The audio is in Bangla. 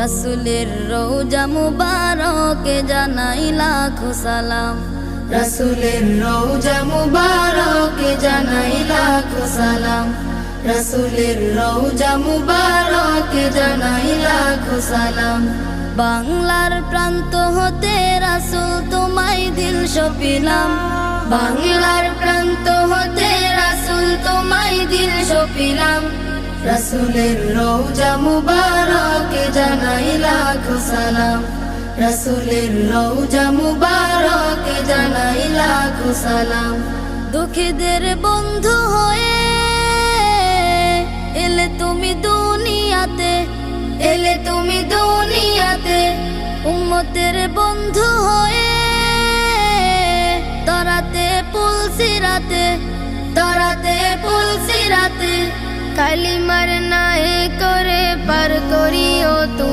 রাসূলের রওজা মুবারকে জানাই লাখো সালাম, রাসূলের রওজা মুবারকে জানাই লাখো সালাম, রাসূলের রওজা মুবারকে জানাই লাখো সালাম। বাংলার প্রান্ত হতে রাসূল তোমায় দিল সপিলাম, বাংলার প্রান্ত হতে রাসূল তোমায় দিল সপিলাম, রাসূলের রওজা মুবারকে জানাই লাখো সালাম, রাসূলের রওজা মুবারকে জানাই লাখো সালাম। দুঃখীদের বন্ধু হয়ে এলে তুমি দুনিয়াতে, এলে তুমি দুনিয়াতে, উম্মতের বন্ধু হয়ে তরাতে পুলসিরাতে, তরাতে পুলসিরাতে, কালিমার নায়ে করে পার করিও তুমি।